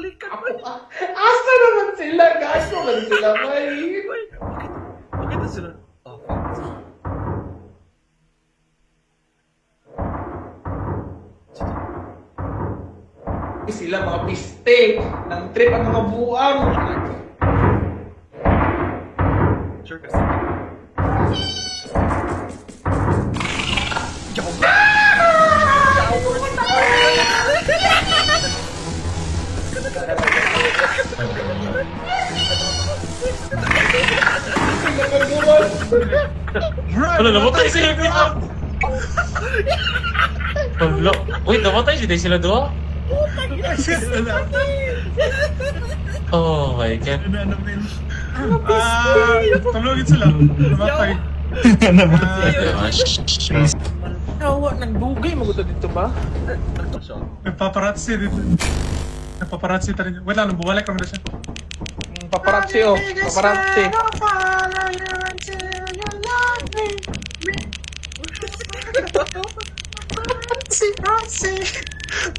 balikan mo. Asa naman sila? Gago man sila, may. Bakit na sila? Oh, fuck. Sila mga piste. Nang trip ang mga buang. Sure kasi. Wala, namatay sila dua. Wala. Uy, namatay sila dua? Oh my God. Tulungin sila. Namatay. Tawa, nang dugay mo gusto dito ba? Nagpaparazzi dito. Nagpaparazzi tayo. Wait lang, bumalik kami na siya. Paparazzi oh, paparazzi.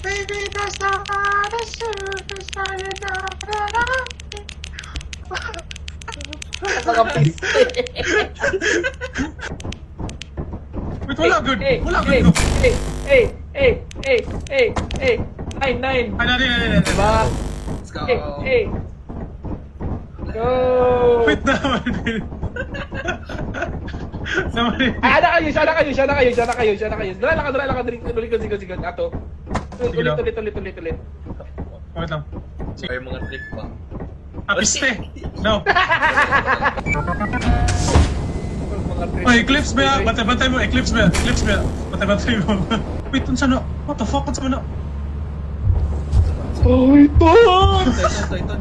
Baby, that's not how to shoot. It's not enough. Mga piste. Wait, wala good. Wala Hey, good. hey. 9. Ay, nari. Diba? Let's go. Hey. Go! Wait naman. Naman. Ay, ana kayo. Dala lang ka. Sige. Ato. Ulit. Wait lang. Ay, mga trick pa. Piste. No. Ay, Eclipse ba? Bantay mo. Eclipse ba? Bantay mo. Wait, unsa na? What the fuck? Unsa man na? Oh, ito! Ito.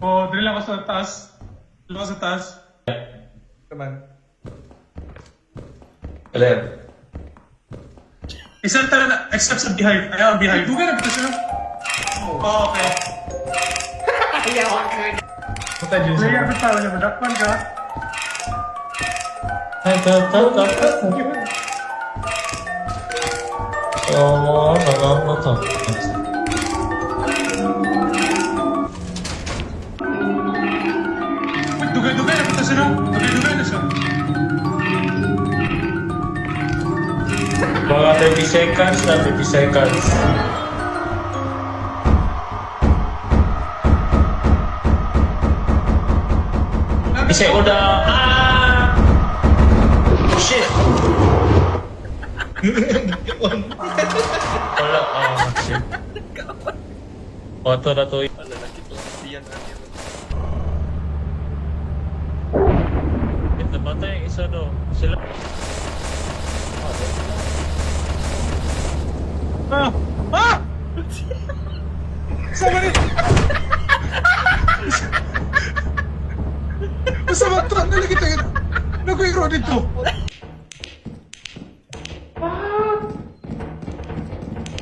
Oh, drill ako sa taas. Come on. Alin? Isang tala na, except sa behind. Ayaw, behind. Dugay na ba siya? Oh, okay. Ayaw ako. Patay dyan siya. Kaya kita, wala madakpan ka. Oh, ano to? Wait, dugay na kita siya. Dugay na siya. Mga 30 seconds na 50 seconds. Bisa udah. Shit. Wala. Shit. Auto na to. Wala na kito. Diyan natin. Ito bata yung isa no. Sila. Sama rin! Masama truck na lagi tayo. Nag-iro dito.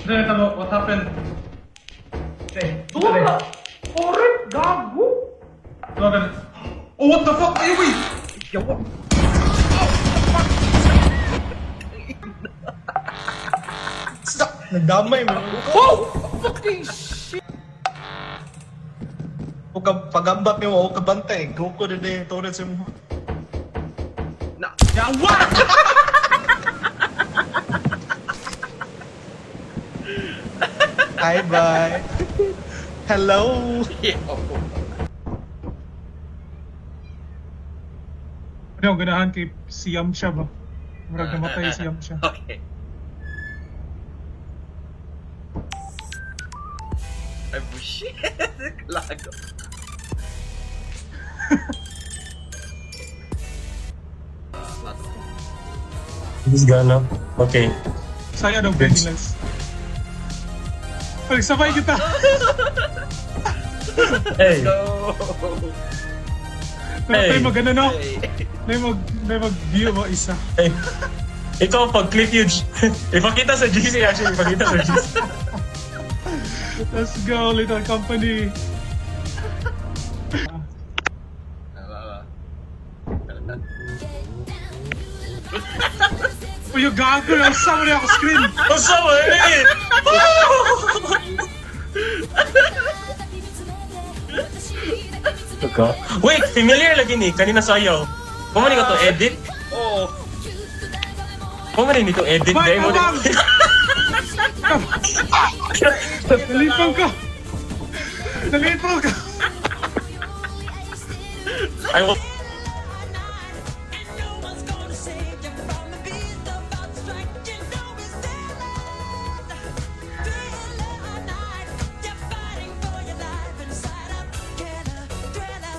Then, what happened? Dura! Correct, gago! Oh, what the fuck? Ay, wait! Yawa. Nagdamay mo. Oh! Fucking shit! O pagambat mo, o kabantay. Goko din din yung torrent sa mo. Na. Yawa! Hi, bye. Hello. Ano, ganahan kay Siyam siya ba? Murag namatay Siyam siya. Okay. Ay, bullshit. Lago. This gana. Okay. Saya daw Benilas. Ay, sabay kita! Hey. Go. Tayo mag-ano no? Hey. May mag-view mo isa. Eh, ito pag clip huge. Ipakita sa GC actually, ipakita sa GC. Let's go, little company. Uy, yung gago yung sama niya ako screen. What's up, man? Wait, familiar lagi ni kanina sayaw. Kumani ka to edit? Oo. Kumani nito edit Bye, dahil mo abang! Nalipang ka! Nalipang ka! I will.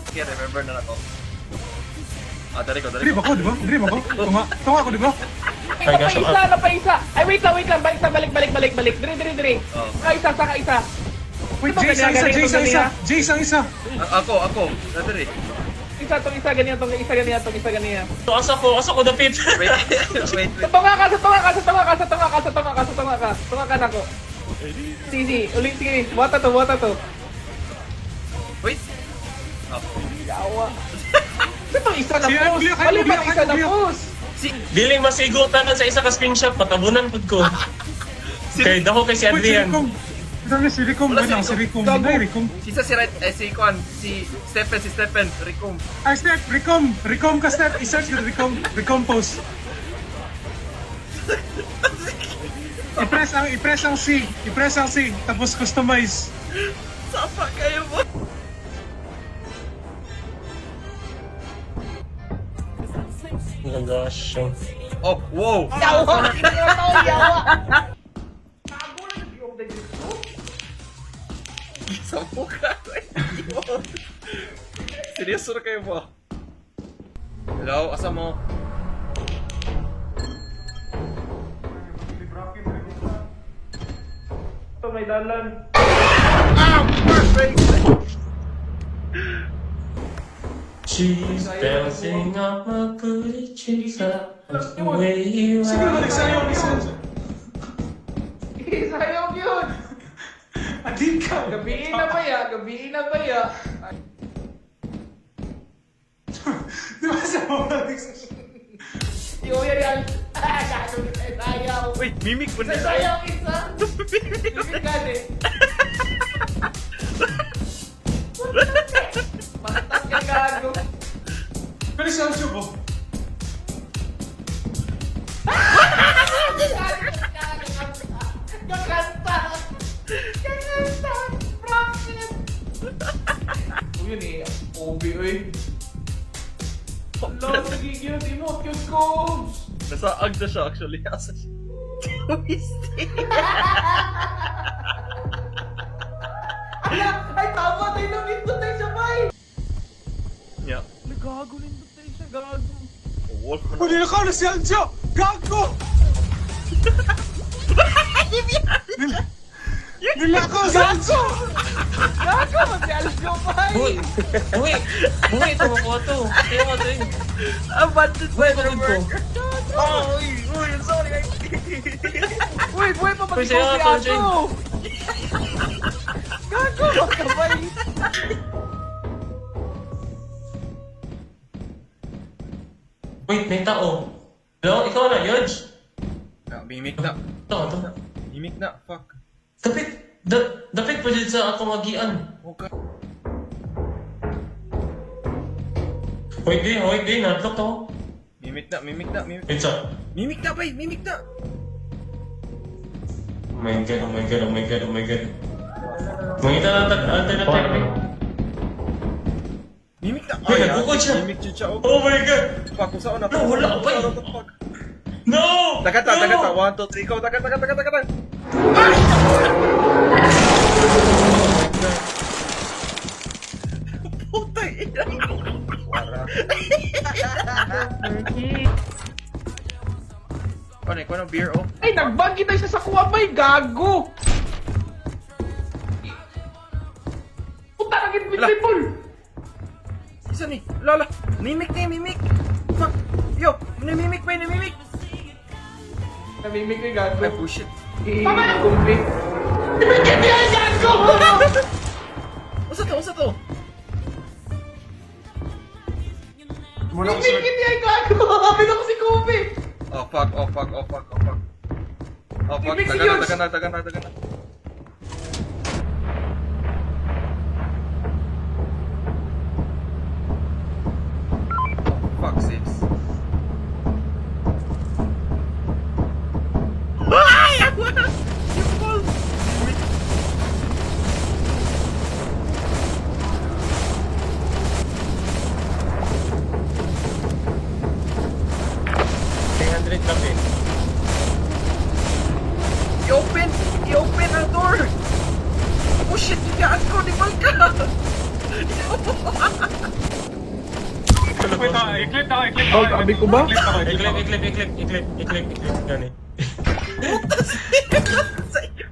Okay, remember na ako. Ah, dari ko. Dream ako, di ba? Dream ako. Tunga ako, di ba? Ay, gosh, Ano pa isa? Ay, wait lang. Balik. Diri. Oh. Saka isa. Wait, Ito, Jace ang isa, ganyan, Jace ang isa! ganyan. Jace ang isa! Ako. Dari. Isa, isa, ganyan. So, asa ko dapit. Wait. Tunga ka na ko. Sige, ulit, sige. Wata to. Wait. Oh. Yawa. Ito isa na Si post. Emilio, Maliban isa na Emilio. post. Diling masigutan na sa isa ka screenshot, patabunan pud ko. Kay dako kay si Uy, si Adrian. Ricom! Dami si Ricom, Wala wala si si Ricom. Ricom. Hindi, Ricom. Si Stephen, Ricom. Ay, Steph, Ricom ka, Steph. I-search ko, Ricom post. I-press ang C, tapos customize. Sapa kayo mo. Oh gosh. Oh, wow. Yawa. Sa mukha ko. Seryoso na kayo ba? Hello, asa mo? Ito may dalan. Ah, perfect! She's bouncing off my booty cheeks up the way you Sige, are. balik sa'yo, isa. Sayang yun. Adin ka. Gabiin na ba ya? Ay, Di ba sa mga balik sa'yo? si Oya yan. Gagawin tayo sayaw. Wait, mimic mo na. Sayaw isa. Bibig ka din. Patas ka gago. Balik sa YouTube, oh. Gaganta. Promise. Yun eh. Obi, oy. Wala, nagigil din mo. Cute combs. Nasaag na siya actually. Asa siya? Twisty. Ay, tama tayo nang nindot tayo sabay. Yeah. Nagago nindot tayo siya, gago. Wolf mo Pwede na ka na si Aljo! Gago! Nilakaw si Aljo! Gago, mag-alas ko pa Uy, ito mo to. Kaya mo to eh. Abandoned Uy, pagod ko. Oh, uy, sorry. Uy, buhay pa Uy, pati sa'yo, ko si Tonjay. Ato. Gago, magkabay. Wait, may tao. Hello, ikaw na, Yodge? Mimic na. Ito. Mimic na. Fuck. Dapit pa dito sa akong magian. Okay. Wait, di, natlok to. Mimic na. Wait, sa. Mimic na, bay. Mimic na. Oh my god. Mangita na alternate. Mimic na. Uy, nagkukod siya. Mimic siya. Oh my god! Fuck, kung saan na. No, wala ka pa eh. Fuck. No! Tagata. No! 1, 2, 3, ikaw. Tagata. Putay ina. Wara. Ano, beer, oh. Ay, nagbanggi tayo sa kuwabay, gago. Puta, naging Ala. people. Saan eh? Lala! Mimic na yung mimic! Fuck! Yo! Namimik pa yun, namimik! Namimik ko yung gago. Ay, bullshit. I-complete. Usa to, usa to! Muna ko Namimik niya yung gago. Kapit ako si Kobe. Oh fuck, oh fuck, oh fuck, oh fuck. Oh fuck, Mimik si taga George. na. Fuck, saves. Ay! You fall! I-open ang door! Oh shit, higaan ko, di ka! Wait, i-clip ako. Oh, sabi ko ba? Iklip. Ganun eh. Sa iyo.